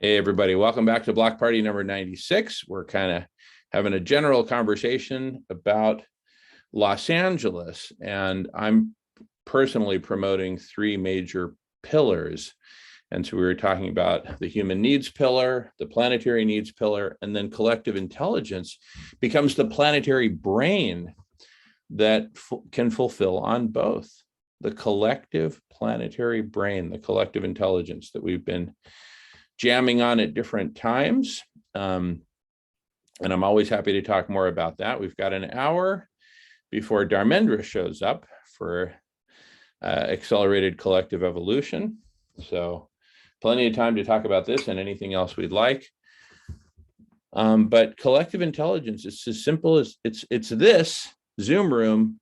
Hey, everybody. Welcome back to Block Party number 96. We're kind of having a general conversation about Los Angeles, and I'm personally promoting three major pillars. And so we were talking about the human needs pillar, the planetary needs pillar, and then collective intelligence becomes the planetary brain that can fulfill on both. The collective planetary brain, the collective intelligence that we've been jamming on at different times. And I'm always happy to talk more about that. We've got an hour before Dharmendra shows up for accelerated collective evolution. So plenty of time to talk about this and anything else we'd like. But collective intelligence, it's as simple as it's this Zoom room,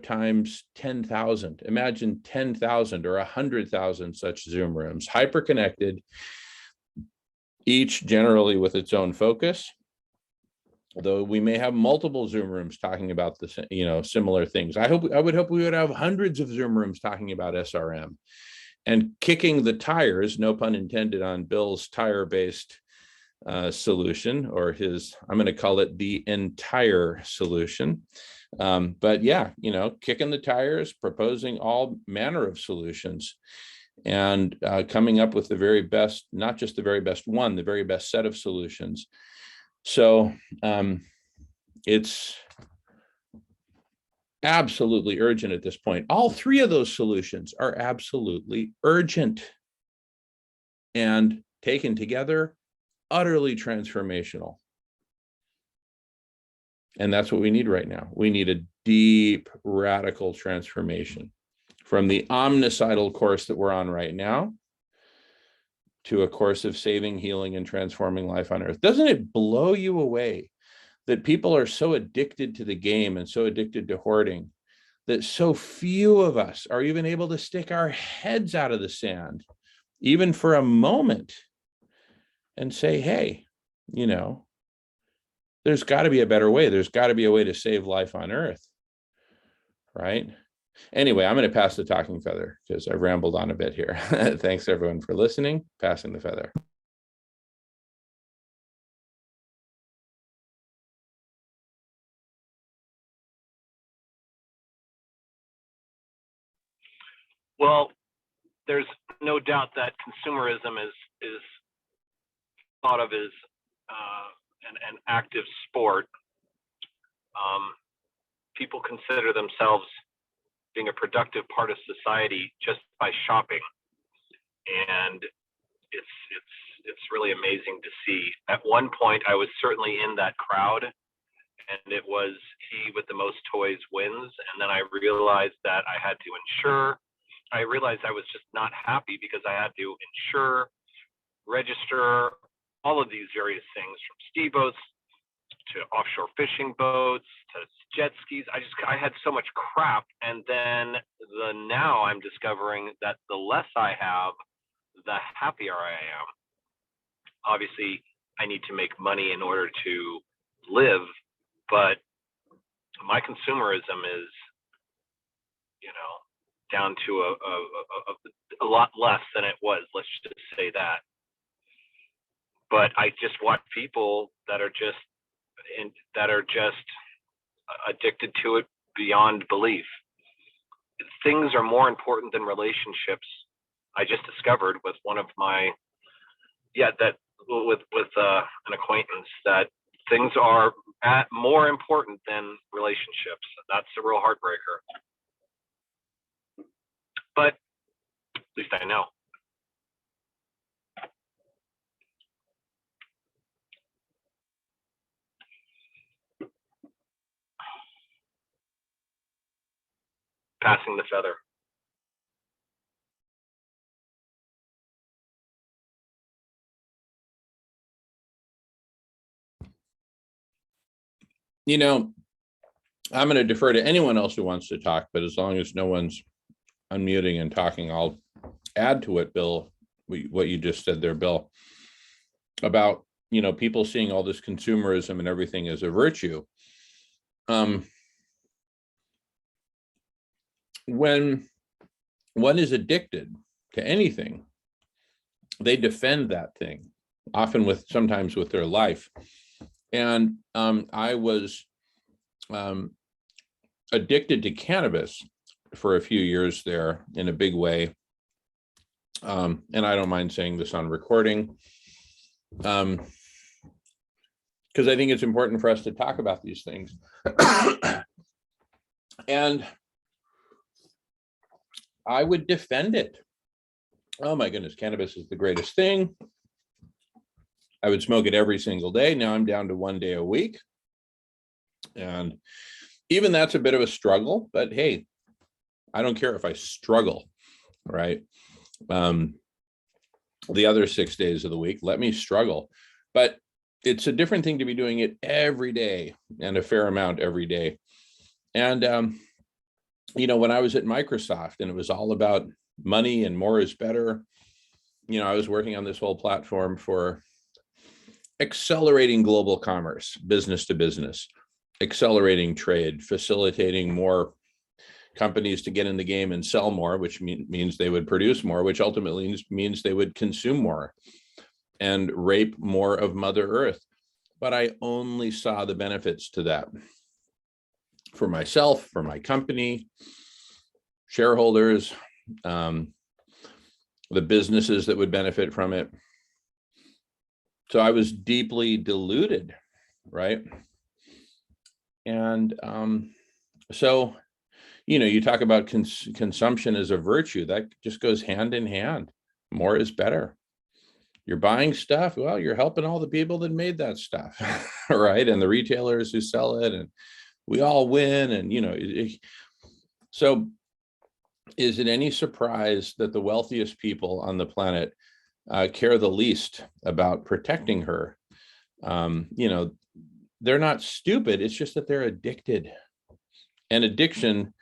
times 10,000. Imagine 10,000 or 100,000 such Zoom rooms, hyper-connected, each generally with its own focus, though we may have multiple Zoom rooms talking about this, similar things. I would hope we would have hundreds of Zoom rooms talking about SRM and kicking the tires, no pun intended, on Bill's tire-based solution, or his, I'm going to call it the entire solution. But yeah, kicking the tires, proposing all manner of solutions, and coming up with the very best, not just the very best one, the very best set of solutions. So it's absolutely urgent at this point. All three of those solutions are absolutely urgent and taken together, utterly transformational. And that's what we need right now. We need a deep, radical transformation from the omnicidal course that we're on right now to a course of saving, healing, and transforming life on Earth. Doesn't it blow you away that people are so addicted to the game and so addicted to hoarding that so few of us are even able to stick our heads out of the sand, even for a moment, and say, hey, there's got to be a better way. There's got to be a way to save life on Earth, right? Anyway, I'm going to pass the talking feather because I've rambled on a bit here. Thanks, everyone, for listening. Passing the feather. Well, there's no doubt that consumerism is thought of as an active sport. People consider themselves being a productive part of society just by shopping, and it's really amazing to see. At one point, I was certainly in that crowd, and it was he with the most toys wins. And then I realized that I had to insure. I realized I was just not happy because I had to insure, register, all of these various things, from speedboats to offshore fishing boats to jet skis. I had so much crap. And then now I'm discovering that the less I have, the happier I am. Obviously, I need to make money in order to live, but my consumerism is, down to a lot less than it was. Let's just say that. But I just watch people that are just addicted to it beyond belief. Things are more important than relationships. I just discovered with one of my, with an acquaintance, that things are more important than relationships. That's a real heartbreaker. But at least I know. Passing the feather. I'm going to defer to anyone else who wants to talk, but as long as no one's unmuting and talking, I'll add to it, Bill, what you just said there, Bill, about, people seeing all this consumerism and everything as a virtue. When one is addicted to anything, they defend that thing. sometimes with their life. And I was addicted to cannabis for a few years there in a big way. And I don't mind saying this on recording, because I think it's important for us to talk about these things. And I would defend it. Oh my goodness, cannabis is the greatest thing. I would smoke it every single day. Now I'm down to 1 day a week. And even that's a bit of a struggle, but hey, I don't care if I struggle, right? The other 6 days of the week, let me struggle. But it's a different thing to be doing it every day, and a fair amount every day. And, when I was at Microsoft and it was all about money and more is better, I was working on this whole platform for accelerating global commerce, business to business, accelerating trade, facilitating more companies to get in the game and sell more, which means they would produce more, which ultimately means they would consume more and rape more of Mother Earth. But I only saw the benefits to that for myself, for my company, shareholders, the businesses that would benefit from it. So I was deeply deluded, right? And so, you talk about consumption as a virtue, that just goes hand in hand. More is better. You're buying stuff, well, you're helping all the people that made that stuff, right? And the retailers who sell it, and we all win. And, so is it any surprise that the wealthiest people on the planet care the least about protecting her? They're not stupid. It's just that they're addicted. And addiction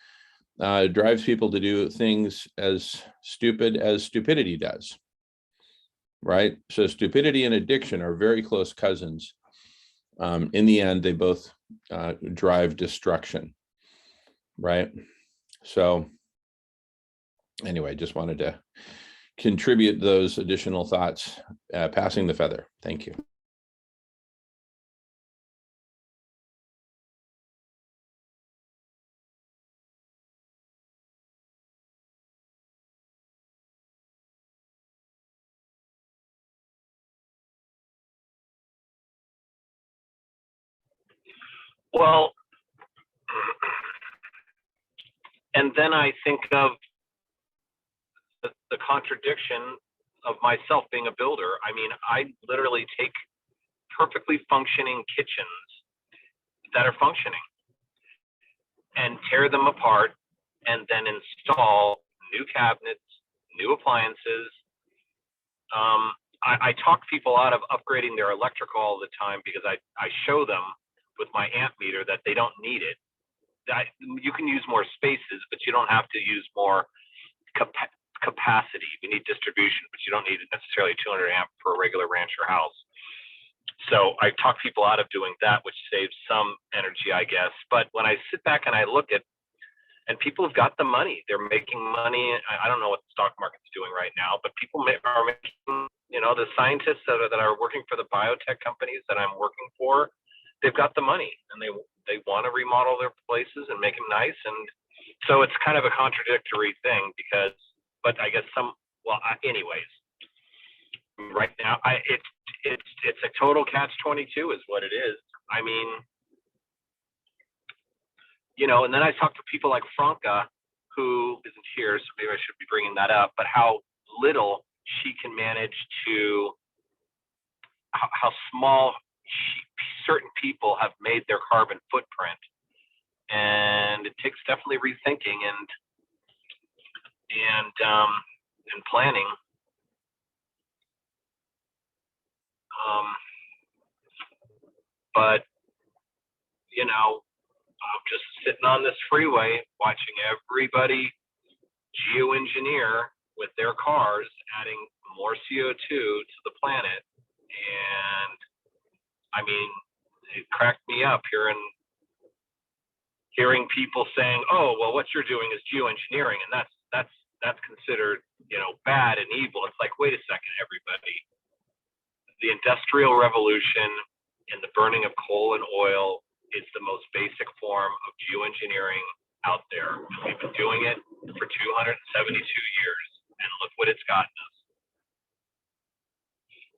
drives people to do things as stupid as stupidity does, right? So stupidity and addiction are very close cousins. In the end, they both drive destruction, right? So anyway, just wanted to contribute those additional thoughts, passing the feather. Thank you. Well, and then I think of the contradiction of myself being a builder. I mean, I literally take perfectly functioning kitchens that are functioning and tear them apart and then install new cabinets, new appliances. I talk people out of upgrading their electrical all the time because I show them with my amp meter that they don't need it. You can use more spaces, but you don't have to use more capacity. You need distribution, but you don't need necessarily 200 amp for a regular rancher house. So I talk people out of doing that, which saves some energy, I guess. But when I sit back and I look at, and people have got the money, they're making money. I don't know what the stock market's doing right now, but people are making, the scientists that are working for the biotech companies that I'm working for, they've got the money and they want to remodel their places and make them nice. And so it's kind of a contradictory thing but I guess anyways, right now, it's a total catch-22 is what it is. I mean, and then I talk to people like Franca, who isn't here, so maybe I should be bringing that up, but how little she can manage how small certain people have made their carbon footprint. And it takes definitely rethinking and planning. But I'm just sitting on this freeway watching everybody geoengineer with their cars, adding more CO2 to the planet. And I mean, it cracked me up hearing people saying, "Oh, well, what you're doing is geoengineering, and that's considered, bad and evil." It's like, wait a second, everybody. the Industrial Revolution and the burning of coal and oil is the most basic form of geoengineering out there. And we've been doing it for 272 years, and look what it's gotten us.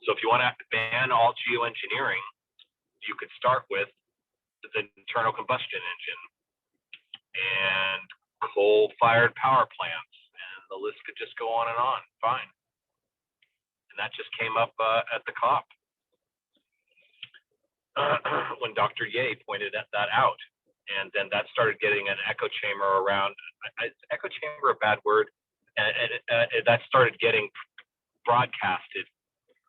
So if you want to ban all geoengineering, you could start with the internal combustion engine and coal-fired power plants, and the list could just go on and on. Fine. And that just came up at the COP when Dr. Ye pointed that out. And then that started getting an echo chamber around. Is echo chamber a bad word? And that started getting broadcasted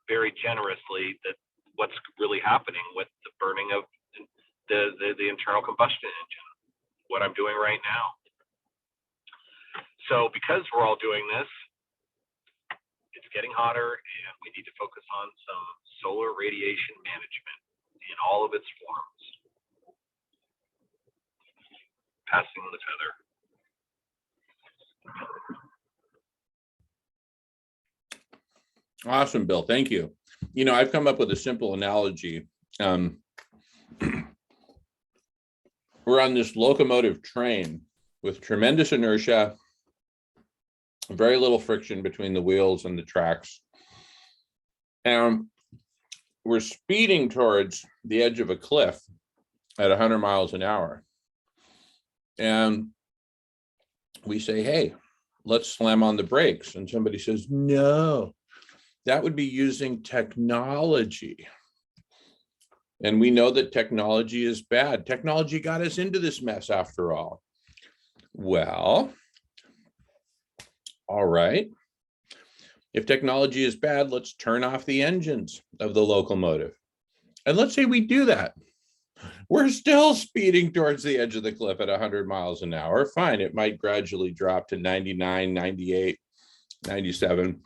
very generously, that what's really happening with the burning of the internal combustion engine, what I'm doing right now. So because we're all doing this, it's getting hotter, and we need to focus on some solar radiation management in all of its forms. Passing the feather. Awesome, Bill. Thank you. You know, I've come up with a simple analogy. We're on this locomotive train with tremendous inertia, very little friction between the wheels and the tracks. And we're speeding towards the edge of a cliff at 100 miles an hour. And we say, hey, let's slam on the brakes. And somebody says, no, that would be using technology. And we know that technology is bad. Technology got us into this mess after all. Well, all right. If technology is bad, let's turn off the engines of the locomotive. And let's say we do that. We're still speeding towards the edge of the cliff at 100 miles an hour. Fine, it might gradually drop to 99, 98, 97.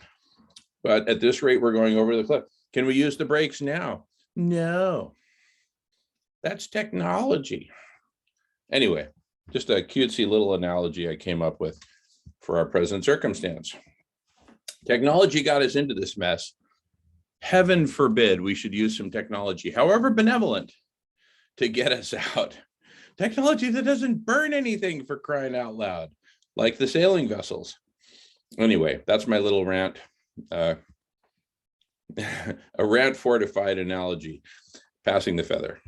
But at this rate, we're going over the cliff. Can we use the brakes now? No. That's technology. Anyway, just a cutesy little analogy I came up with for our present circumstance. Technology got us into this mess. Heaven forbid we should use some technology, however benevolent, to get us out. Technology that doesn't burn anything, for crying out loud, like the sailing vessels. Anyway, that's my little rant. A rant fortified analogy. Passing the feather.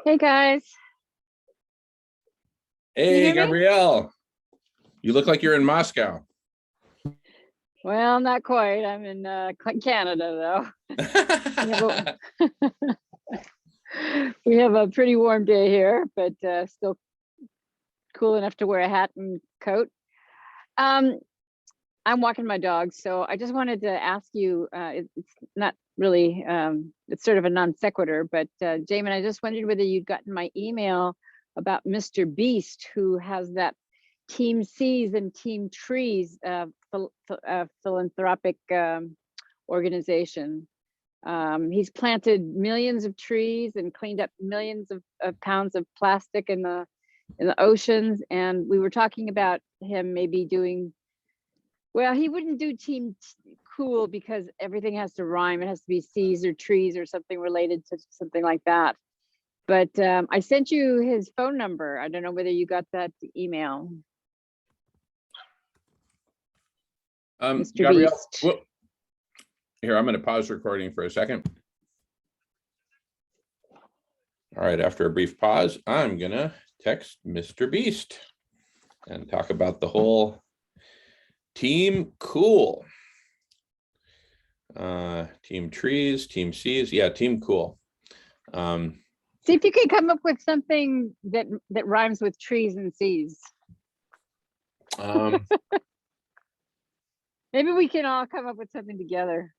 Hey guys. Hey, hear me? Gabrielle. You look like you're in Moscow. Well, not quite. I'm in Canada though. We have a pretty warm day here, but still cool enough to wear a hat and coat. I'm walking my dog, so I just wanted to ask you, it's not really, it's sort of a non sequitur, but Jamin, I just wondered whether you'd gotten my email about Mr. Beast, who has that Team Seas and Team Trees philanthropic organization. He's planted millions of trees and cleaned up millions of pounds of plastic in the oceans. And we were talking about him maybe doing, well, he wouldn't do Team Cool because everything has to rhyme. It has to be seas or trees or something related to something like that. But I sent you his phone number. I don't know whether you got that email. Mr. Gabrielle, Beast. well, here, I'm going to pause recording for a second. All right, after a brief pause, I'm going to text Mr. Beast and talk about the whole Team Cool. Team Trees, Team Seas. Yeah, Team Cool. See if you can come up with something that rhymes with trees and seas. Maybe we can all come up with something together.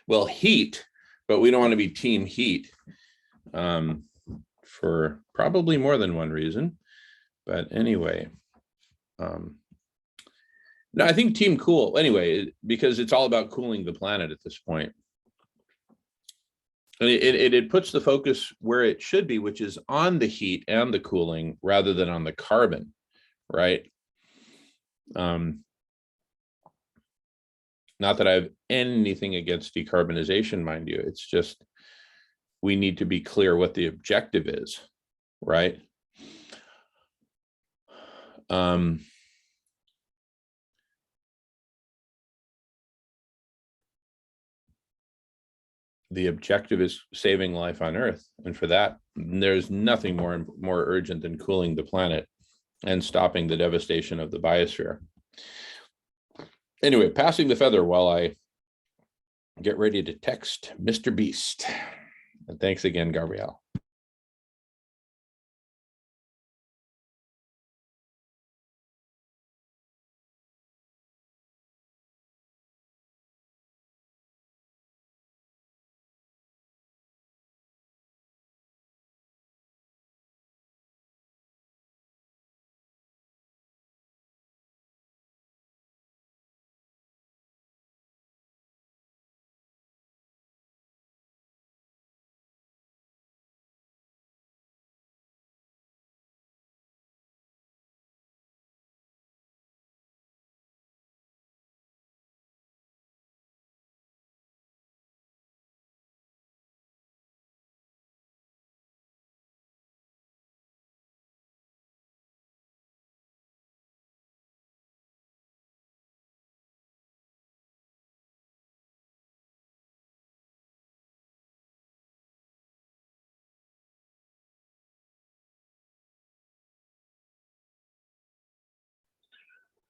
Well, heat, but we don't want to be Team Heat for probably more than one reason. But anyway, no, I think Team Cool. Anyway, because it's all about cooling the planet at this point. And it puts the focus where it should be, which is on the heat and the cooling rather than on the carbon, right? Not that I have anything against decarbonization, mind you. It's just we need to be clear what the objective is, right? The objective is saving life on Earth, and for that, there's nothing more urgent than cooling the planet and stopping the devastation of the biosphere. Anyway, passing the feather while I get ready to text Mr. Beast. And thanks again, Gabrielle.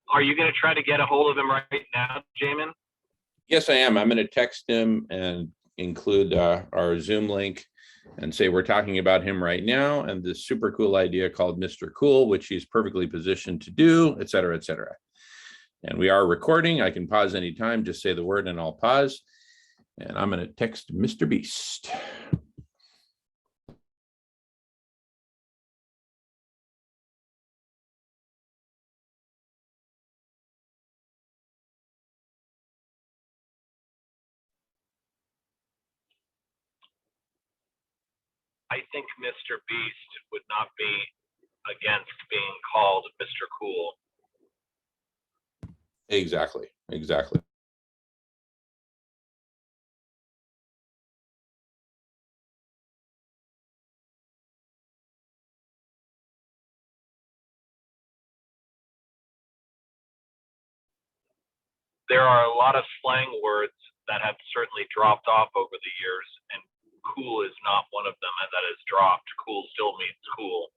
Are you going to try to get a hold of him right now, Jamin? Yes, I am. I'm going to text him and include our Zoom link and say we're talking about him right now and this super cool idea called Mr. Cool, which he's perfectly positioned to do, et cetera, et cetera. And we are recording. I can pause anytime. Just say the word and I'll pause. And I'm going to text Mr. Beast. I think Mr. Beast would not be against being called Mr. Cool. Exactly. Exactly. There are a lot of slang words that have certainly dropped off over the years, and cool is not one of them that has dropped. Cool still means cool.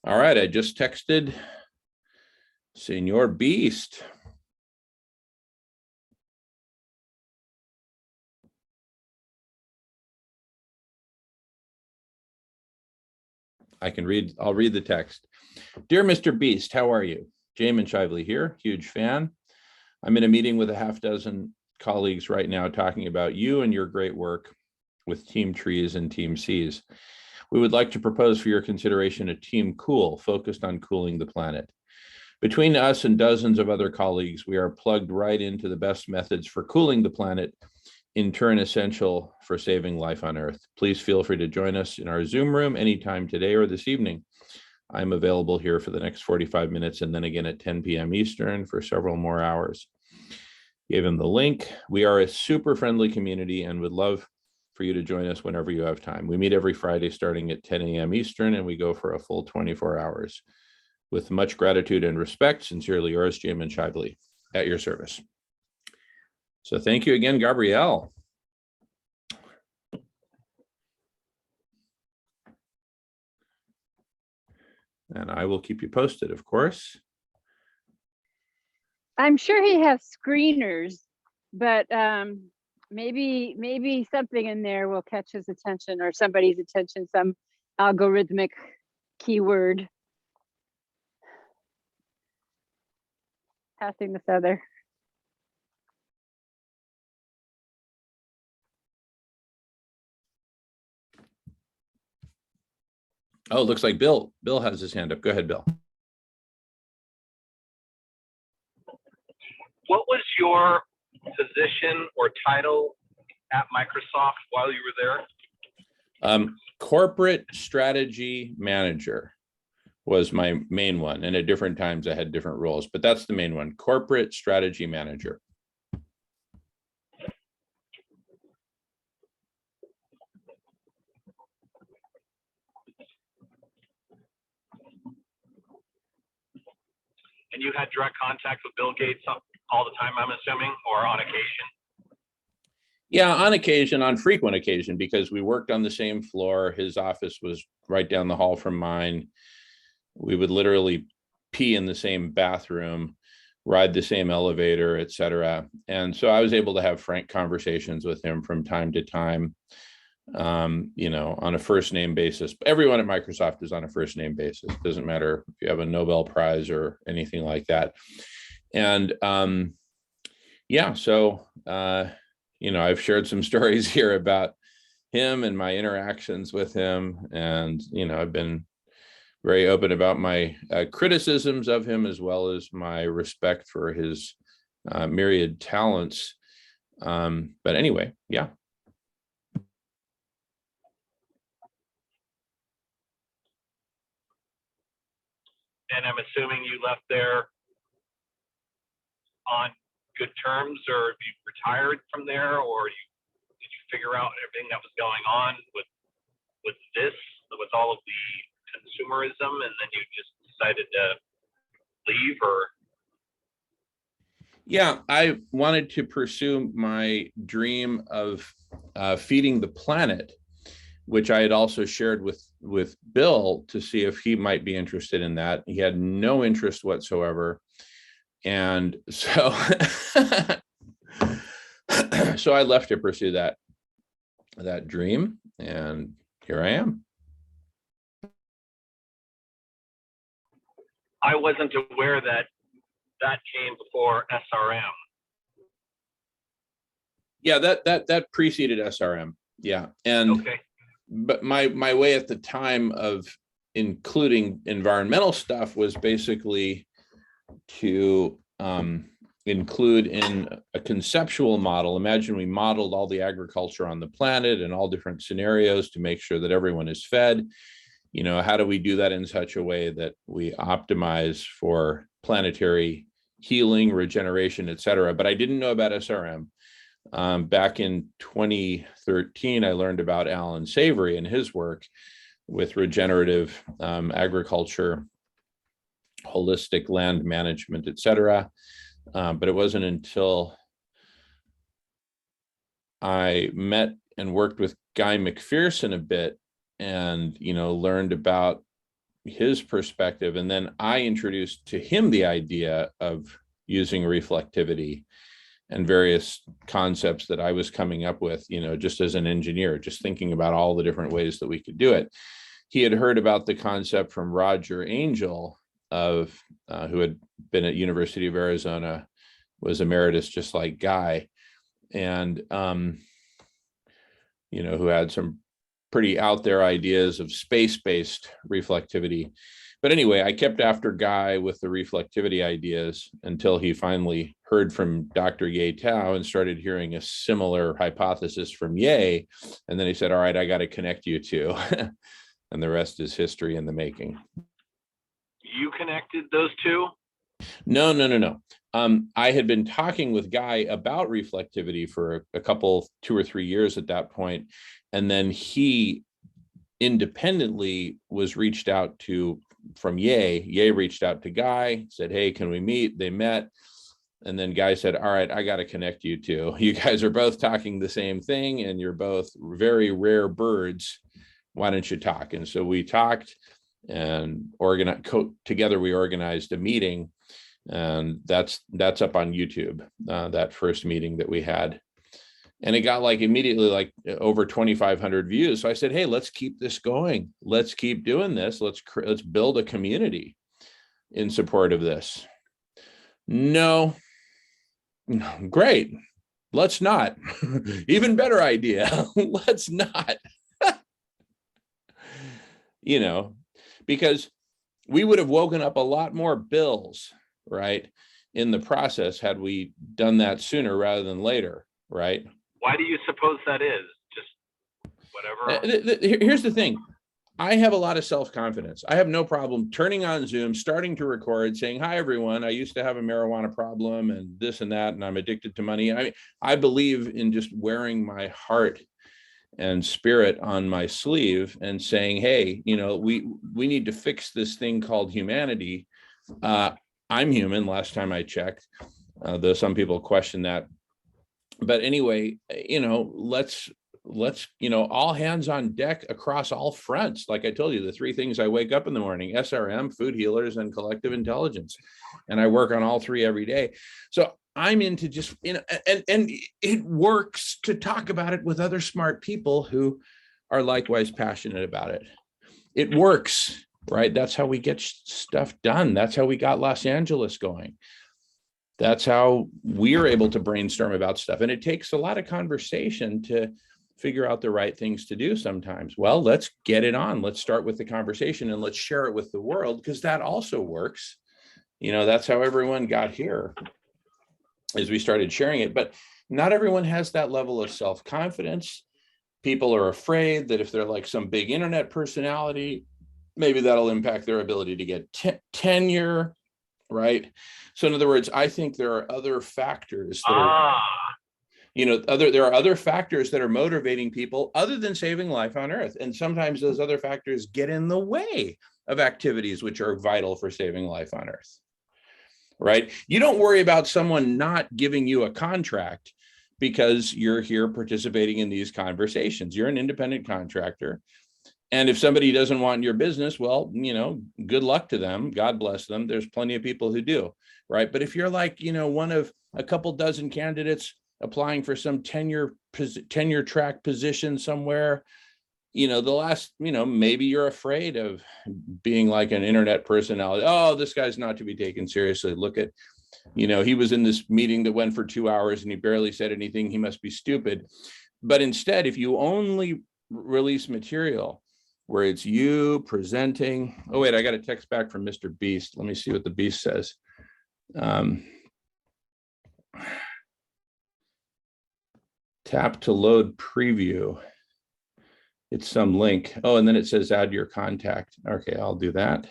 All right, I just texted Senor Beast. I'll read the text. Dear Mr. Beast, how are you? Jamin Shively here, huge fan. I'm in a meeting with a half dozen colleagues right now talking about you and your great work with Team Trees and Team Seas. We would like to propose for your consideration a Team Cool focused on cooling the planet. Between us and dozens of other colleagues, we are plugged right into the best methods for cooling the planet, in turn essential for saving life on Earth. Please feel free to join us in our Zoom room anytime today or this evening. I'm available here for the next 45 minutes and then again at 10 p.m. Eastern for several more hours. Gave him the link. We are a super friendly community and would love for you to join us whenever you have time. We meet every Friday starting at 10 a.m. Eastern and we go for a full 24 hours. With much gratitude and respect, sincerely yours, Jamin Shively, at your service. So thank you again, Gabrielle. And I will keep you posted, of course. I'm sure he has screeners, but maybe something in there will catch his attention or somebody's attention, some algorithmic keyword. Passing the feather. Oh, it looks like Bill has his hand up. Go ahead, Bill. What was your position or title at Microsoft while you were there? Corporate strategy manager was my main one. And at different times I had different roles, but that's the main one, corporate strategy manager. And you had direct contact with Bill Gates all the time, I'm assuming, or on occasion? Yeah, on occasion, on frequent occasion, because we worked on the same floor. His office was right down the hall from mine. We would literally pee in the same bathroom, ride the same elevator, et cetera. And so I was able to have frank conversations with him from time to time, you know, on a first name basis. Everyone at Microsoft is on a first name basis. Doesn't matter if you have a Nobel Prize or anything like that. And yeah, so, you know, I've shared some stories here about him and my interactions with him. And, you know, I've been very open about my criticisms of him, as well as my respect for his myriad talents. But anyway, yeah. And I'm assuming you left there on good terms, or you retired from there, or did you figure out everything that was going on with this, with all of the consumerism, and then you just decided to leave? Or Yeah, I wanted to pursue my dream of feeding the planet, which I had also shared with Bill to see if he might be interested in that. He had no interest whatsoever. And so, so I left to pursue that dream, and here I am. I wasn't aware that came before SRM. Yeah, that preceded SRM. Yeah, and Okay. But my way at the time of including environmental stuff was basically to include in a conceptual model. Imagine we modeled all the agriculture on the planet and all different scenarios to make sure that everyone is fed. You know, how do we do that in such a way that we optimize for planetary healing, regeneration, et cetera? But I didn't know about SRM. Back in 2013, I learned about Alan Savory and his work with regenerative agriculture, holistic land management, et cetera. But it wasn't until I met and worked with Guy McPherson a bit and, you know, learned about his perspective. And then I introduced to him the idea of using reflectivity and various concepts that I was coming up with, just as an engineer, just thinking about all the different ways that we could do it. He had heard about the concept from Roger Angel of who had been at University of Arizona, was emeritus just like Guy, and who had some pretty out there ideas of space-based reflectivity. But anyway, I kept after Guy with the reflectivity ideas until he finally heard from Dr. Ye Tao and started hearing a similar hypothesis from Ye. And then he said, all right, I got to connect you two. And the rest is history in the making. You connected those two? No. I had been talking with Guy about reflectivity for a couple, 2 or 3 years at that point. And then he independently was reached out to from Ye. Ye reached out to Guy, said, hey, can we meet? They met. And then Guy said, all right, I got to connect you two. You guys are both talking the same thing and you're both very rare birds. Why don't you talk? And so we talked and together we organized a meeting, and that's up on YouTube, that first meeting that we had. And it got immediately over 2,500 views. So I said, hey, let's keep this going. Let's keep doing this. Let's build a community in support of this. No, great. Let's not. Even better idea. Let's not. Because we would have woken up a lot more bills, right, in the process had we done that sooner rather than later, right? Why do you suppose that is? Just whatever. Here's the thing. I have a lot of self-confidence. I have no problem turning on Zoom, starting to record, saying, hi, everyone. I used to have a marijuana problem and this and that, and I'm addicted to money. I believe in just wearing my heart and spirit on my sleeve and saying, hey, we need to fix this thing called humanity. I'm human, last time I checked, though some people question that. But anyway, let's all hands on deck across all fronts. Like I told you, the 3 things I wake up in the morning: SRM, food healers, and collective intelligence. And I work on all 3 every day. So I'm into just, and it works to talk about it with other smart people who are likewise passionate about it. It works, right? That's how we get stuff done. That's how we got Los Angeles going. That's how we're able to brainstorm about stuff. And it takes a lot of conversation to figure out the right things to do sometimes. Well, let's get it on. Let's start with the conversation and let's share it with the world, because that also works. That's how everyone got here, as we started sharing it. But not everyone has that level of self-confidence. People are afraid that if they're like some big internet personality, maybe that'll impact their ability to get tenure, right? So in other words, I think there are other factors that are, there are other factors that are motivating people other than saving life on Earth. And sometimes those other factors get in the way of activities which are vital for saving life on Earth, right? You don't worry about someone not giving you a contract because you're here participating in these conversations. You're an independent contractor. And if somebody doesn't want your business, well, good luck to them. God bless them. There's plenty of people who do, right? But if you're like, one of a couple dozen candidates applying for some tenure track position somewhere, maybe you're afraid of being like an internet personality. Oh, this guy's not to be taken seriously. Look at, he was in this meeting that went for 2 hours and he barely said anything. He must be stupid. But instead, if you only release material where it's you presenting. Oh, wait, I got a text back from Mr. Beast. Let me see what the Beast says. Tap to load preview. It's some link. Oh, and then it says add your contact. Okay, I'll do that.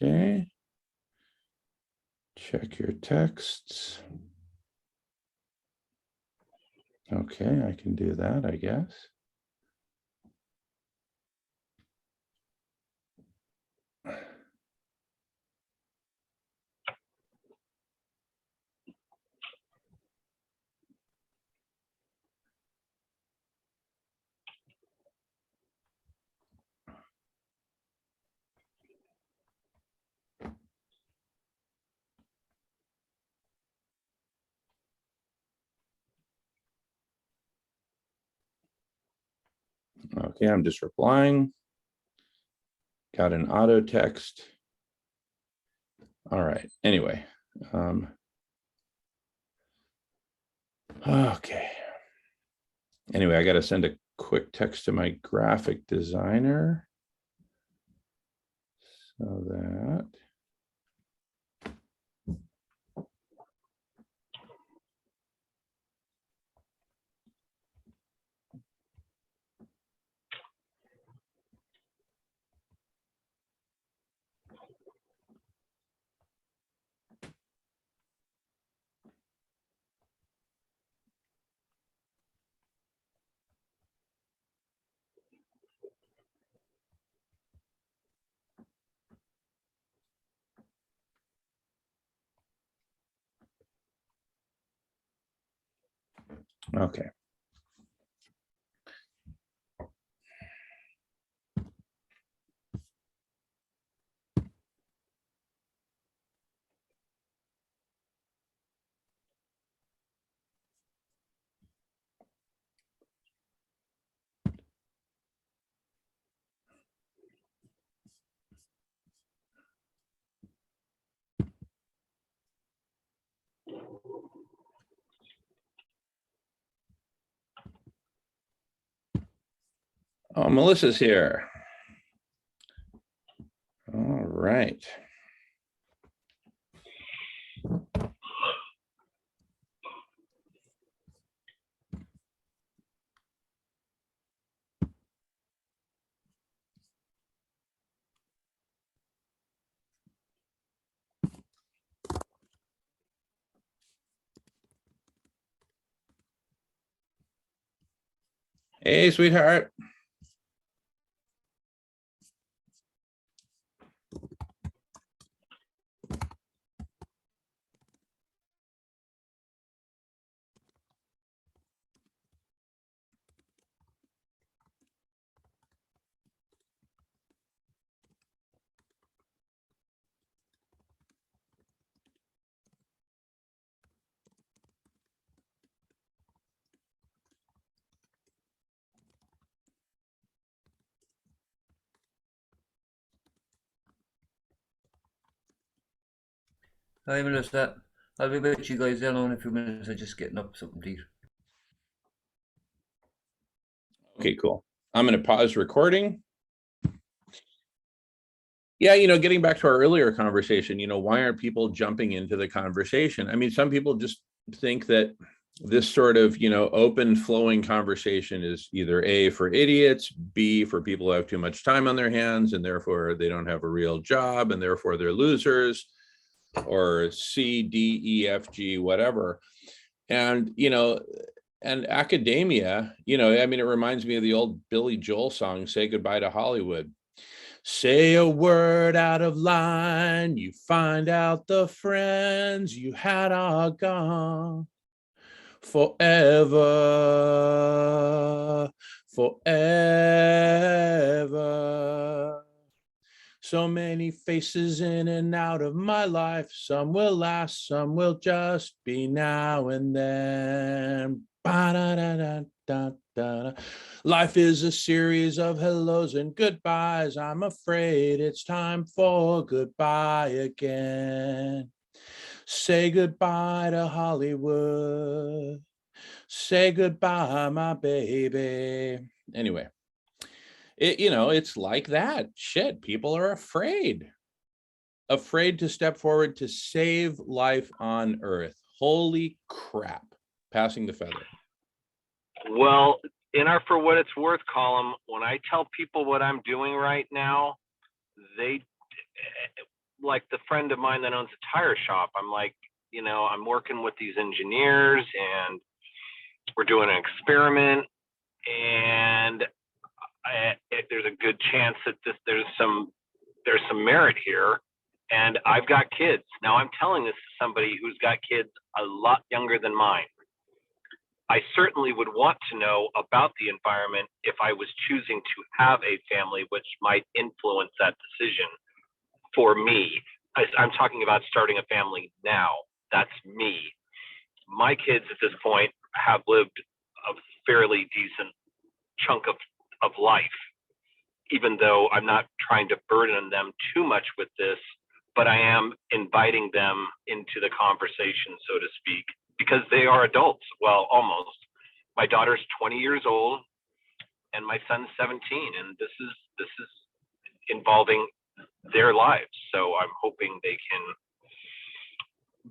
Okay. Check your texts. Okay, I can do that, I guess. Okay, I'm just replying. Got an auto text. All right, anyway. Okay. Anyway, I got to send a quick text to my graphic designer. So that. Okay. Oh, Melissa's here. All right. Hey, sweetheart. Hi Melissa, I'll be with you guys down in a few minutes. I'm just getting up something to eat. Okay, cool. I'm going to pause recording. Yeah, getting back to our earlier conversation, why aren't people jumping into the conversation? I mean, some people just think that this sort of, open flowing conversation is either A, for idiots, B, for people who have too much time on their hands and therefore they don't have a real job and therefore they're losers, or C, D, E, F, G, whatever. And, and academia, I mean, it reminds me of the old Billy Joel song, Say Goodbye to Hollywood. Say a word out of line, you find out the friends you had are gone forever, forever. So many faces in and out of my life. Some will last, some will just be now and then. Ba-da-da-da-da-da. Life is a series of hellos and goodbyes. I'm afraid it's time for goodbye again. Say goodbye to Hollywood. Say goodbye, my baby. Anyway, it's like that. Shit, people are afraid to step forward to save life on Earth. Holy crap. Passing the feather. Well, in our For What It's Worth column, when I tell people what I'm doing right now, like the friend of mine that owns a tire shop, I'm like, you know, I'm working with these engineers and we're doing an experiment, and there's a good chance that there's some merit here. And I've got kids. Now I'm telling this to somebody who's got kids a lot younger than mine. I certainly would want to know about the environment if I was choosing to have a family, which might influence that decision for me. I'm talking about starting a family now. That's me. My kids at this point have lived a fairly decent chunk of life, even though I'm not trying to burden them too much with this, but I am inviting them into the conversation, so to speak, because they are adults. Well, almost. My daughter's 20 years old and my son's 17, and this is involving their lives. So I'm hoping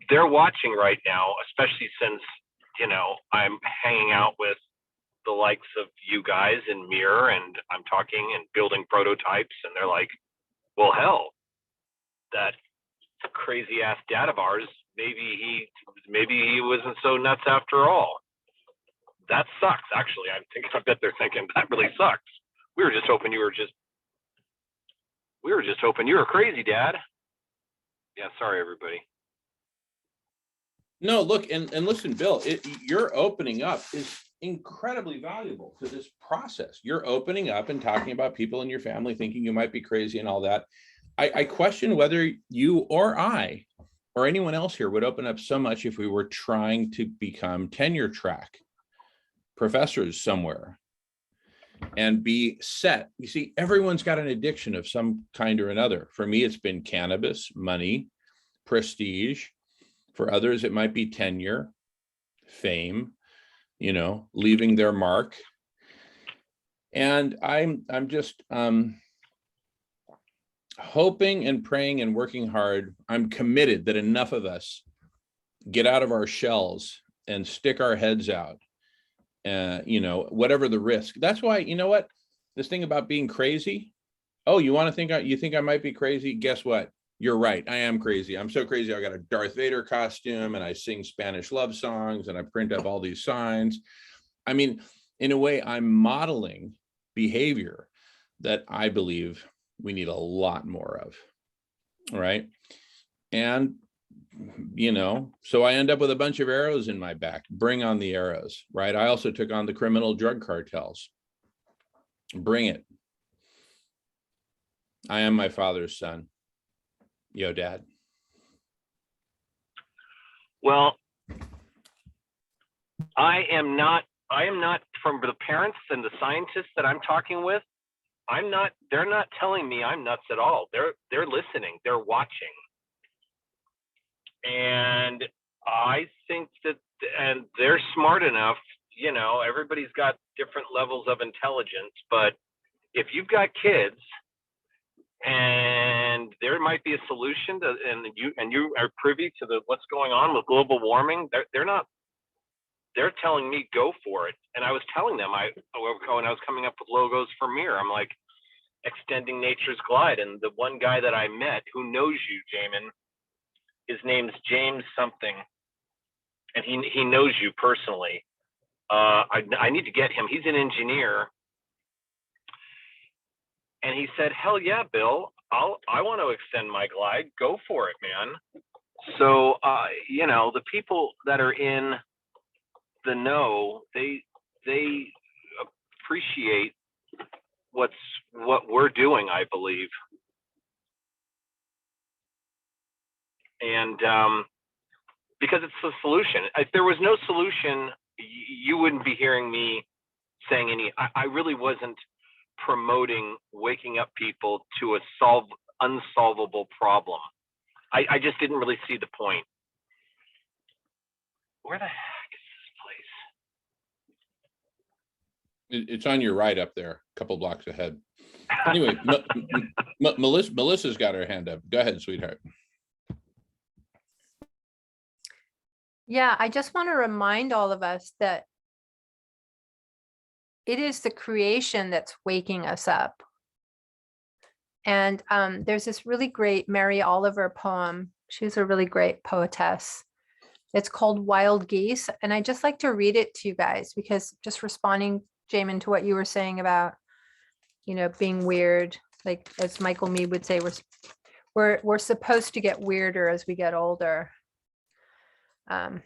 they're watching right now, especially since, you know, I'm hanging out with the likes of you guys in Mirror, and I'm talking and building prototypes, and they're like, well, hell, that crazy ass dad of ours, maybe he wasn't so nuts after all. That sucks. Actually, I bet they're thinking that really sucks. We were just hoping you were crazy, Dad. Yeah, sorry, everybody. No, look, and listen, Bill, your opening up is incredibly valuable to this process. You're opening up and talking about people in your family thinking you might be crazy and all that. I question whether you or I or anyone else here would open up so much if we were trying to become tenure track professors somewhere and be set. You see, everyone's got an addiction of some kind or another. For me, it's been cannabis, money, prestige. For others, it might be tenure, fame, you know, leaving their mark. And I'm just hoping and praying and working hard. I'm committed that enough of us get out of our shells and stick our heads out. You know, whatever the risk. That's why, you know what, this thing about being crazy. Oh, you think I might be crazy? Guess what? You're right. I am crazy. I'm so crazy. I got a Darth Vader costume and I sing Spanish love songs and I print up all these signs. I mean, in a way, I'm modeling behavior that I believe we need a lot more of. Right. And, you know, so I end up with a bunch of arrows in my back. Bring on the arrows. Right. I also took on the criminal drug cartels. Bring it. I am my father's son. Yo, Dad. Well, I am not from the parents and the scientists that I'm talking with. They're not telling me I'm nuts at all. They're listening, they're watching. And I think that, and they're smart enough, you know, everybody's got different levels of intelligence, but if you've got kids and there might be a solution to, and you are privy to what's going on with global warming, they're telling me go for it. And I was telling them, when I was coming up with logos for Mirror, I'm like, extending nature's glide. And the one guy that I met who knows you, Jamin, his name's James something, and he knows you personally. I need to get him. He's an engineer. And he said, hell yeah, Bill, I want to extend my glide. Go for it, man. So, you know, the people that are in the know, they appreciate what we're doing, I believe. And because it's the solution. If there was no solution, you wouldn't be hearing me saying I really wasn't promoting waking up people to a unsolvable problem. I just didn't really see the point. Where the heck is this place? It's on your right up there, a couple blocks ahead. Anyway, Melissa's got her hand up. Go ahead, sweetheart. Yeah, I just want to remind all of us that it is the creation that's waking us up. And there's this really great Mary Oliver poem. She's a really great poetess. It's called Wild Geese. And I just like to read it to you guys because just responding, Jamin, to what you were saying about, being weird, like as Michael Meade would say, we're supposed to get weirder as we get older. And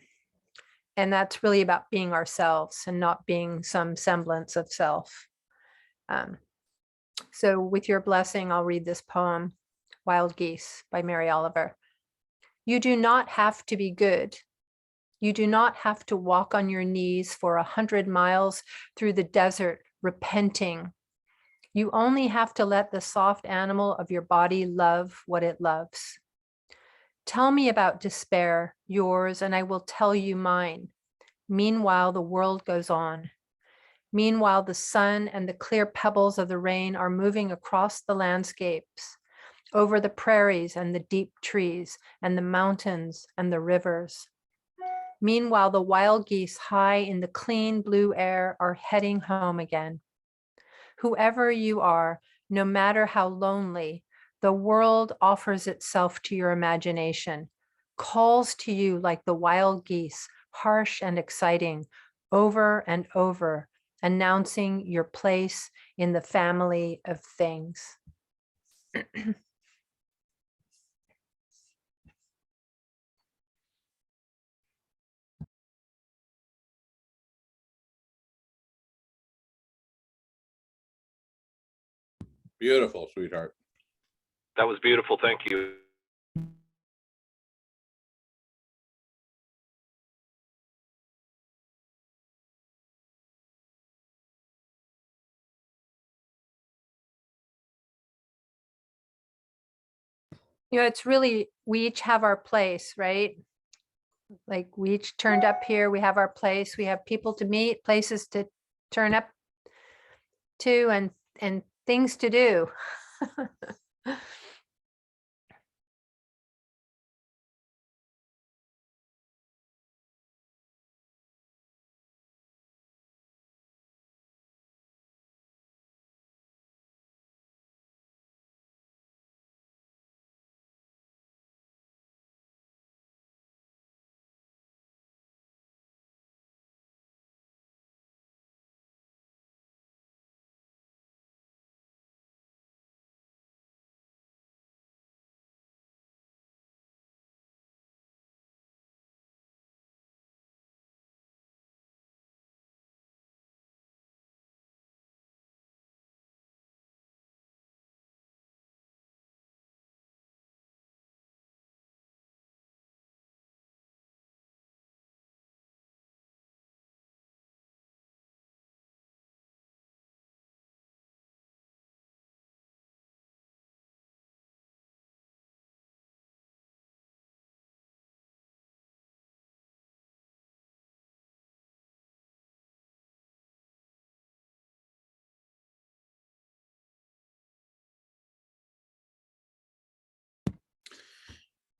that's really about being ourselves and not being some semblance of self. So with your blessing, I'll read this poem, Wild Geese by Mary Oliver. You do not have to be good. You do not have to walk on your knees for 100 miles through the desert, repenting. You only have to let the soft animal of your body love what it loves. Tell me about despair, yours, and I will tell you mine. Meanwhile, the world goes on. Meanwhile, the sun and the clear pebbles of the rain are moving across the landscapes, over the prairies and the deep trees and the mountains and the rivers. Meanwhile, the wild geese high in the clean blue air are heading home again. Whoever you are, no matter how lonely, the world offers itself to your imagination, calls to you like the wild geese, harsh and exciting, over and over, announcing your place in the family of things. Beautiful, sweetheart. That was beautiful. Thank you. It's really, we each have our place, right? Like we each turned up here, we have our place, we have people to meet, places to turn up to, and things to do.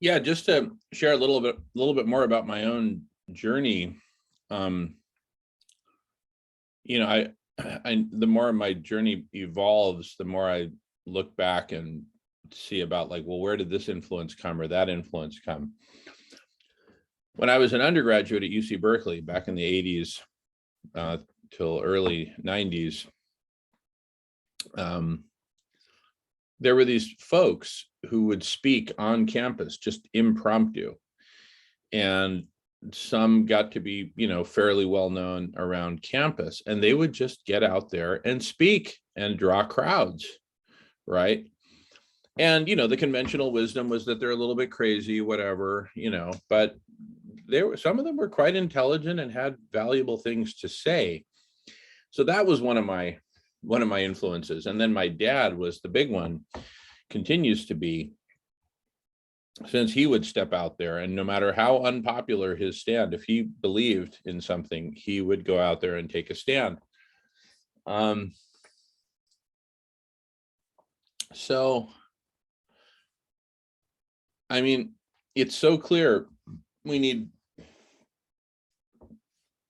Yeah, just to share a little bit more about my own journey. The more my journey evolves, the more I look back and see about like, well, where did this influence come or that influence come? When I was an undergraduate at UC Berkeley back in the 80s till early 90s, there were these folks who would speak on campus, just impromptu. And some got to be, fairly well known around campus, and they would just get out there and speak and draw crowds, right? And, the conventional wisdom was that they're a little bit crazy, whatever, but some of them were quite intelligent and had valuable things to say. So that was one of my influences. And then my dad was the big one, continues to be, since he would step out there, and no matter how unpopular his stand, if he believed in something, he would go out there and take a stand. So, I mean, it's so clear we need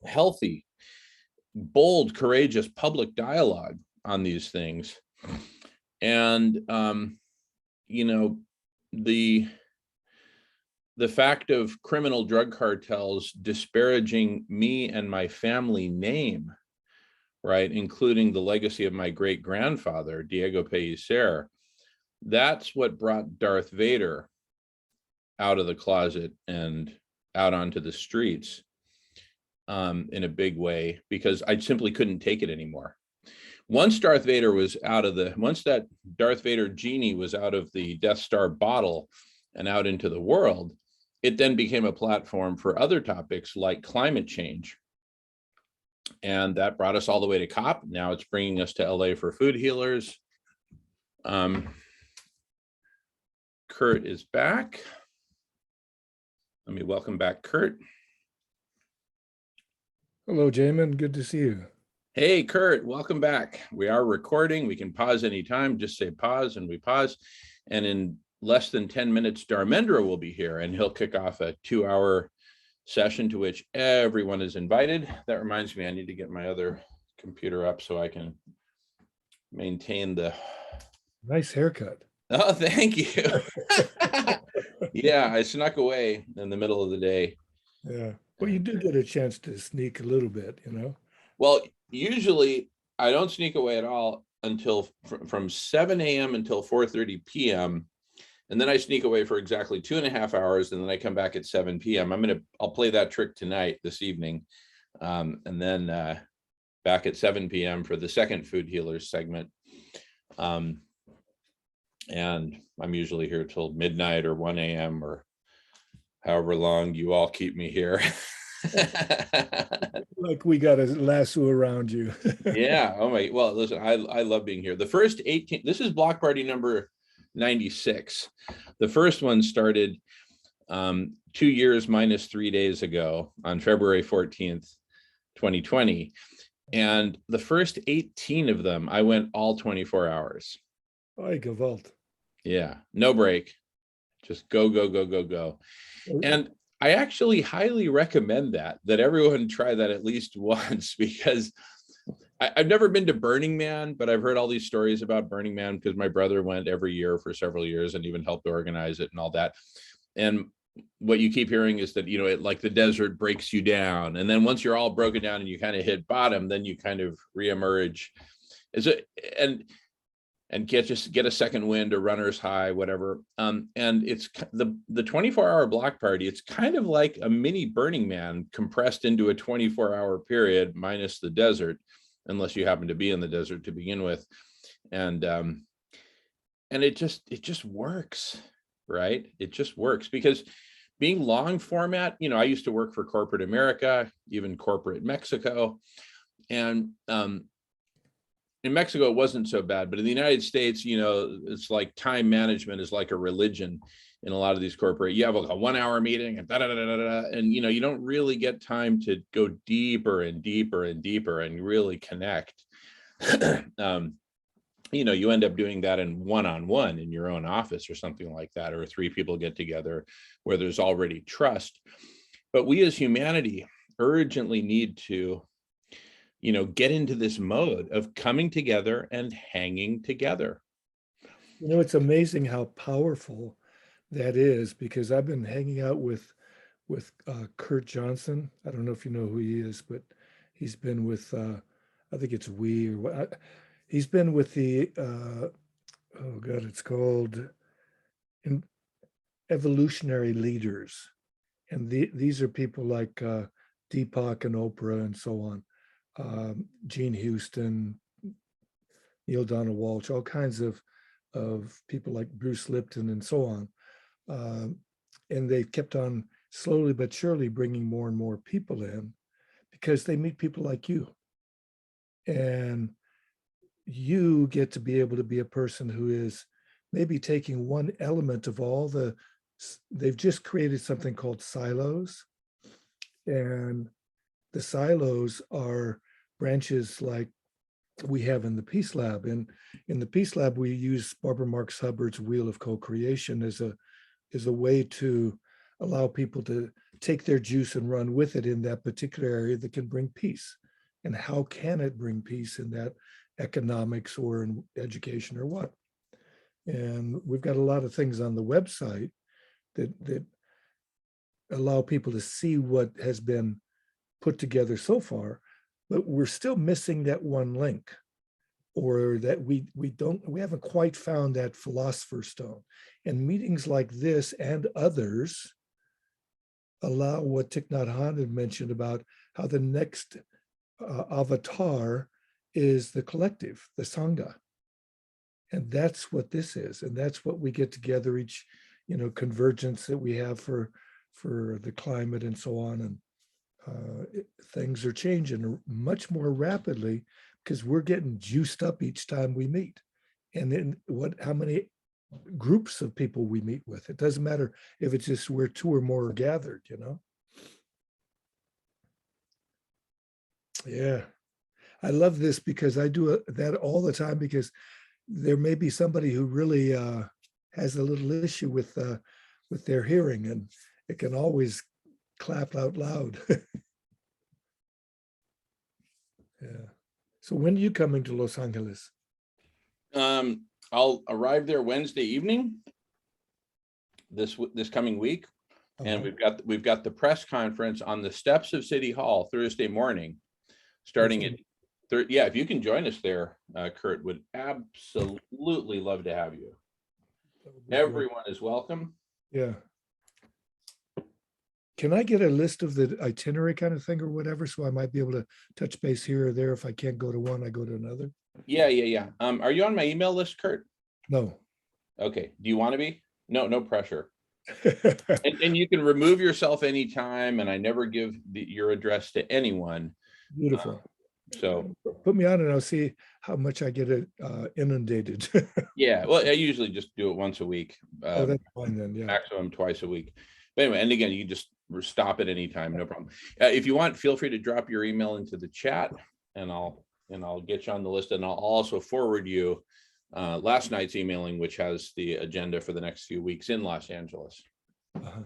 healthy, bold, courageous public dialogue on these things. And, you know, the fact of criminal drug cartels disparaging me and my family name, right, including the legacy of my great grandfather, Diego Pellicer, that's what brought Darth Vader out of the closet and out onto the streets in a big way, because I simply couldn't take it anymore. Once Darth Vader was out of once that Darth Vader genie was out of the Death Star bottle and out into the world, it then became a platform for other topics like climate change. And that brought us all the way to COP. Now it's bringing us to LA for food healers. Kurt is back. Let me welcome back Kurt. Hello, Jamin. Good to see you. Hey, Kurt, welcome back. We are recording. We can pause anytime. Just say pause and we pause. And in less than 10 minutes, Dharmendra will be here and he'll kick off a 2-hour session to which everyone is invited. That reminds me, I need to get my other computer up so I can maintain the... Nice haircut. Oh, thank you. Yeah, I snuck away in the middle of the day. Yeah. Well, you do get a chance to sneak a little bit, you know? Well, usually I don't sneak away at all until from 7 a.m. until 4:30 p.m. And then I sneak away for exactly 2.5 hours. And then I come back at 7 p.m. I'll play that trick tonight, this evening. And then back at 7 p.m. for the second Food Healers segment. And I'm usually here till midnight or 1 a.m. or however long you all keep me here. Like we got a lasso around you. Yeah. Oh my, well, listen, I love being here. The first 18, this is block party number 96. The first one started 2 years minus 3 days ago on February 14th, 2020. And the first 18 of them, I went all 24 hours. By Gewalt. Yeah, no break, just go, go, go, go, go. And I actually highly recommend that everyone try that at least once, because I've never been to Burning Man, but I've heard all these stories about Burning Man because my brother went every year for several years and even helped organize it and all that. And what you keep hearing is that, you know, it like the desert breaks you down. And then once you're all broken down and you kind of hit bottom, then you kind of reemerge. And get a second wind, a runner's high, whatever. And it's the 24-hour block party. It's kind of like a mini Burning Man compressed into a 24-hour period minus the desert, unless you happen to be in the desert to begin with. And it just works, right? It just works because being long format, you know, I used to work for corporate America, even corporate Mexico. And in Mexico, it wasn't so bad, but in the United States, you know, it's like time management is like a religion in a lot of these corporate. You have like a 1-hour meeting and and you know, you don't really get time to go deeper and deeper and deeper and really connect. You know, you end up doing that in one-on-one in your own office or something like that, or 3 people get together where there's already trust. But we as humanity urgently need to, you know, get into this mode of coming together and hanging together. You know, it's amazing how powerful that is, because I've been hanging out with Kurt Johnson. I don't know if you know who he is, but he's been with, I think it's or what. He's been with the, oh God, it's called Evolutionary Leaders. And these are people like Deepak and Oprah and so on. Gene Houston, Neil Donald Walsh, all kinds of people like Bruce Lipton and so on. And they've kept on slowly but surely bringing more and more people in because they meet people like you. And you get to be able to be a person who is maybe taking one element of all they've just created something called silos. And the silos are branches like we have in the Peace Lab. And in the Peace Lab, we use Barbara Marx Hubbard's Wheel of Co-Creation as a way to allow people to take their juice and run with it in that particular area that can bring peace. And how can it bring peace in that economics or in education or what? And we've got a lot of things on the website that allow people to see what has been put together so far, but we're still missing that one link, or that we haven't quite found that philosopher's stone. And meetings like this and others allow what Thich Nhat Hanh had mentioned about how the next avatar is the collective, the Sangha. And that's what this is. And that's what we get together each, convergence that we have for the climate and so on. And things are changing much more rapidly because we're getting juiced up each time we meet. And then how many groups of people we meet with. It doesn't matter if it's just where two or more are gathered, Yeah. I love this because I do that all the time, because there may be somebody who really has a little issue with their hearing, and it can always clap out loud. Yeah. So when are you coming to Los Angeles? I'll arrive there Wednesday evening, this coming week, and Uh-huh. we've got the press conference on the steps of City Hall Thursday morning, starting at yeah. If you can join us there, Kurt, would absolutely love to have you. That would be great. Everyone is welcome. Yeah. Can I get a list of the itinerary kind of thing or whatever, so I might be able to touch base here or there? If I can't go to one, I go to another. Yeah. Are you on my email list, Kurt? No. Okay. Do you want to be? No pressure. And you can remove yourself anytime, and I never give your address to anyone. Beautiful. So Put me on and I'll see how much I get inundated. yeah, well, I usually just do it once a week, Oh, that's fine then, yeah. maximum twice a week. But anyway, and again, you can just stop at any time, no problem. If you want, feel free to drop your email into the chat, and I'll get you on the list, and I'll also forward you last night's emailing, which has the agenda for the next few weeks in Los Angeles. Uh-huh.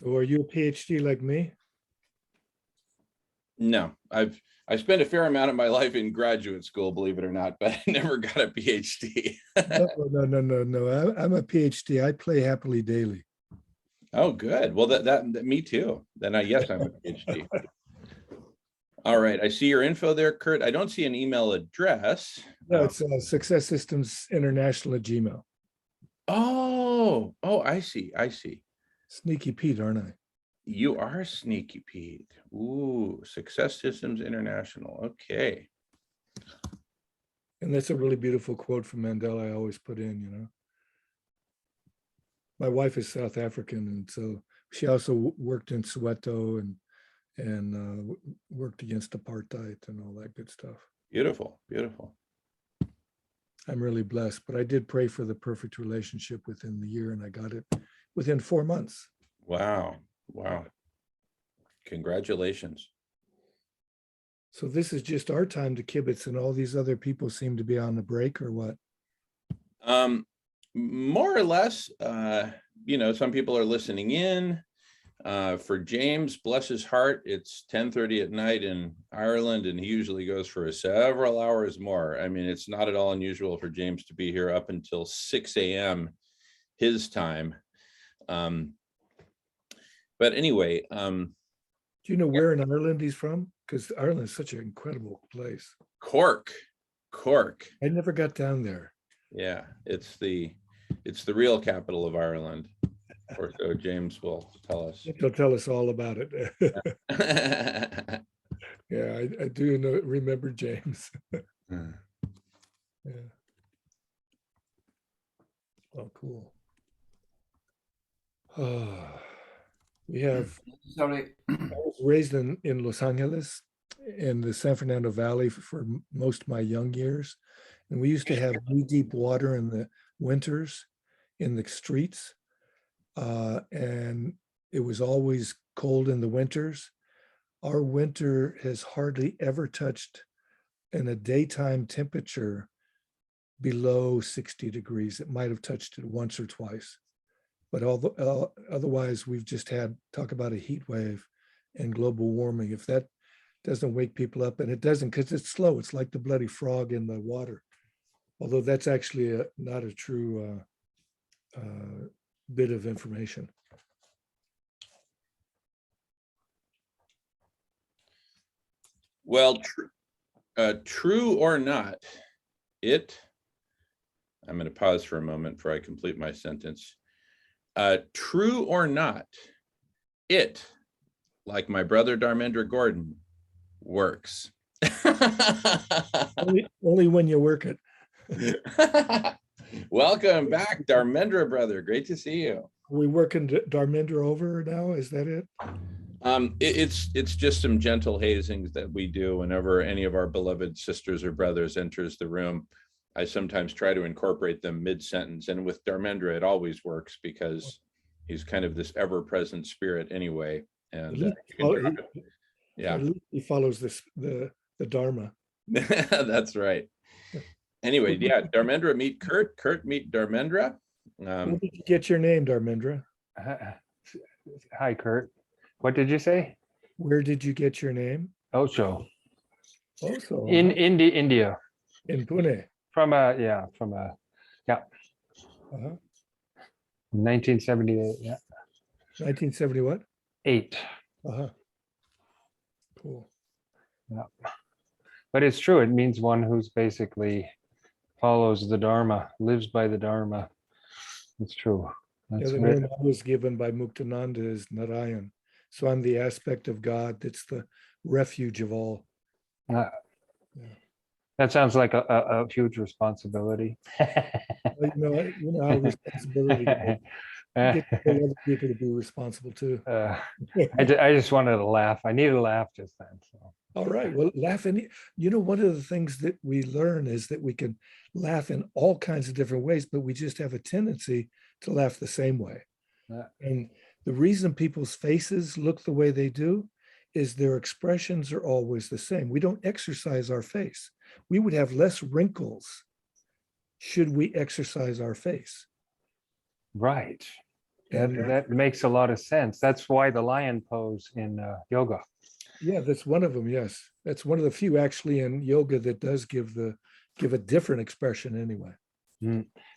So are you a PhD like me? No, I spent a fair amount of my life in graduate school, believe it or not, but I never got a PhD. No. I'm a PhD. I play happily daily. Oh, good. Well, that me too. Then yes, I'm a PhD. All right, I see your info there, Kurt. I don't see an email address. No, it's Success Systems International at Gmail. Oh, I see. Sneaky Pete, aren't I? You are Sneaky Pete. Ooh, Success Systems International. Okay. And that's a really beautiful quote from Mandela I always put in, My wife is South African, and so she also worked in Soweto and worked against apartheid and all that good stuff. Beautiful. I'm really blessed, but I did pray for the perfect relationship within the year, and I got it within 4 months. Wow. Congratulations. So this is just our time to kibitz, and all these other people seem to be on the break, or what? More or less, some people are listening in. For James, bless his heart, it's 10:30 at night in Ireland, and he usually goes for several hours more. I mean, it's not at all unusual for James to be here up until 6 a.m. his time. But anyway, Do you know where in Ireland he's from? Because Ireland is such an incredible place. Cork. I never got down there. Yeah, it's the real capital of Ireland, or so James will tell us. He'll tell us all about it. Yeah, I do remember James. Yeah. Oh, cool. We have, Sorry. I was raised in Los Angeles, in the San Fernando Valley for most of my young years. And we used to have knee-deep water in the winters in the streets. And it was always cold in the winters. Our winter has hardly ever touched in a daytime temperature below 60 degrees. It might have touched it once or twice. But otherwise, we've just had, talk about a heat wave and global warming. If that doesn't wake people up, and it doesn't because it's slow, it's like the bloody frog in the water. Although that's actually not a true bit of information. Well, true or not, I'm going to pause for a moment before I complete my sentence. True or not, it, like my brother Dharmendra Gordon, works. Only when you work it. Welcome back, Dharmendra brother. Great to see you. Are we working Dharmendra over now? Is that it? It's just some gentle hazings that we do whenever any of our beloved sisters or brothers enters the room. I sometimes try to incorporate them mid-sentence, and with Dharmendra, it always works because he's kind of this ever-present spirit anyway. And yeah, At least he follows the Dharma. that's right. Anyway, yeah, Dharmendra meet Kurt, Kurt meet Dharmendra. Where did you get your name, Dharmendra? Hi, Kurt. What did you say? Where did you get your name? Osho. Also In India. in Pune. From Uh-huh. 1978. Yeah. 1970 what? 8. Uh-huh. Cool. But it's true. It means one who's basically follows the Dharma, lives by the Dharma. It's true. Yeah, That's the right. name I was given by Muktananda is Narayan. So I'm the aspect of God that's the refuge of all. That sounds like a huge responsibility. Well, you know how responsibility goes. You get other people to be responsible too. I just wanted to laugh. I needed a laugh just then. So. All right. Well, laugh any, one of the things that we learn is that we can laugh in all kinds of different ways, but we just have a tendency to laugh the same way. And the reason people's faces look the way they do is their expressions are always the same. We don't exercise our face. We would have less wrinkles should we exercise our face. Right. And That makes a lot of sense. That's why the lion pose in yoga. yeah, that's one of them. Yes, that's one of the few actually in yoga that does give a different expression anyway.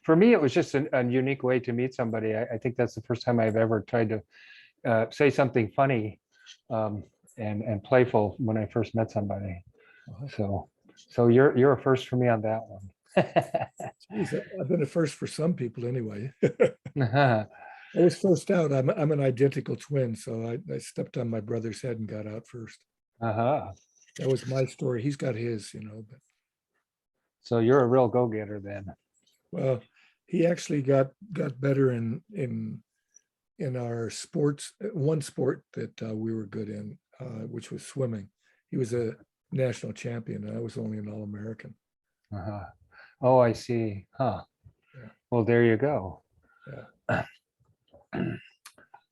For me, it was just a unique way to meet somebody. I think that's the first time I've ever tried to say something funny and playful when I first met somebody. So you're a first for me on that one. Geez, I've been a first for some people anyway. I was first out. I'm an identical twin, so I stepped on my brother's head and got out first. That was my story. He's got his, But, so you're a real go-getter then. well, he actually got better in our sports. One sport that we were good in, which was swimming. He was a national champion, and I was only an All-American. Oh, I see. Huh. Yeah. Well, there you go. Yeah.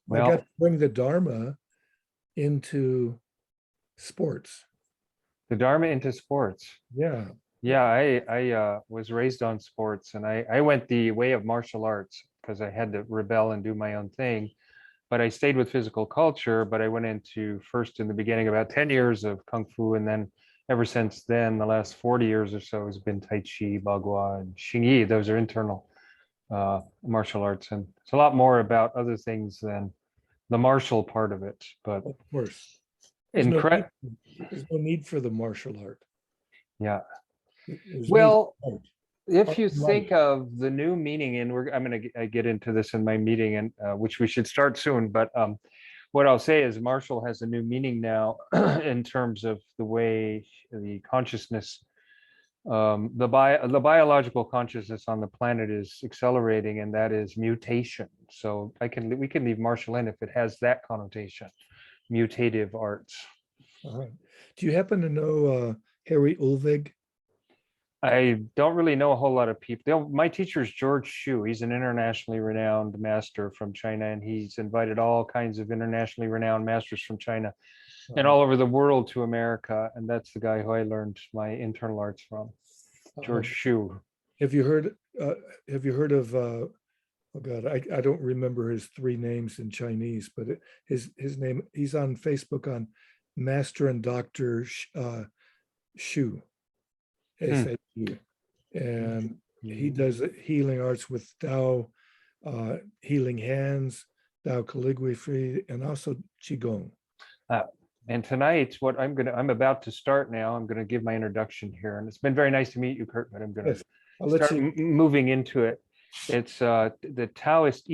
Well, I got to bring the Dharma into sports. the Dharma into sports. Yeah. Yeah, I was raised on sports, and I went the way of martial arts because I had to rebel and do my own thing. But I stayed with physical culture, but I went into first in the beginning about 10 years of Kung Fu, and then ever since then, the last 40 years or so has been Tai Chi, Bagua, and Xing Yi. Those are internal martial arts, and it's a lot more about other things than the martial part of it. But Of course. There's no need for the martial art. Yeah. There's Well, need- if you Right. think of the new meaning, and I'm going to get into this in my meeting, and which we should start soon. But what I'll say is martial has a new meaning now in terms of the way the consciousness the biological consciousness on the planet is accelerating, and that is mutation. So we can leave martial in if it has that connotation, mutative arts. All right. Do you happen to know Harry Ulvig? I don't really know a whole lot of people. My teacher is George Shu. He's an internationally renowned master from China, and he's invited all kinds of internationally renowned masters from China and all over the world to America. And that's the guy who I learned my internal arts from, George Shu. Have you heard of oh God, I don't remember his three names in Chinese, but his name, he's on Facebook on Master and Doctor Shu, SAU. And he does healing arts with Tao, healing hands, Tao calligraphy, and also Qigong. And tonight, what I'm about to start now, I'm going to give my introduction here. And it's been very nice to meet you, Kurt, but I'm going to I'll let start you. moving into it. It's the Taoist